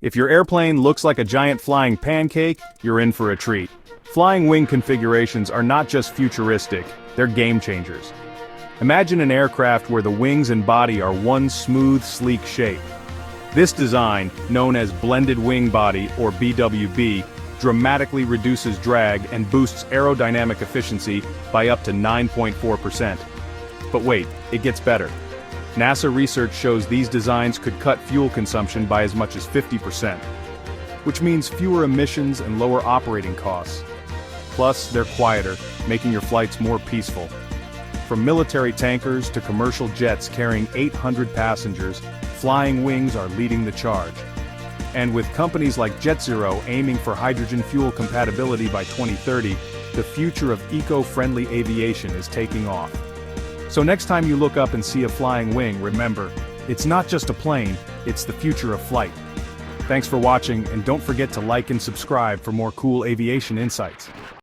If your airplane looks like a giant flying pancake, you're in for a treat. Flying wing configurations are not just futuristic, they're game changers. Imagine an aircraft where the wings and body are one smooth, sleek shape. This design, known as blended wing body or BWB, dramatically reduces drag and boosts aerodynamic efficiency by up to 9.4%. But wait, it gets better. NASA research shows these designs could cut fuel consumption by as much as 50%, which means fewer emissions and lower operating costs. Plus, they're quieter, making your flights more peaceful. From military tankers to commercial jets carrying 800 passengers, flying wings are leading the charge. And with companies like JetZero aiming for hydrogen fuel compatibility by 2030, the future of eco-friendly aviation is taking off. So next time you look up and see a flying wing, remember, it's not just a plane, it's the future of flight. Thanks for watching, and don't forget to like and subscribe for more cool aviation insights.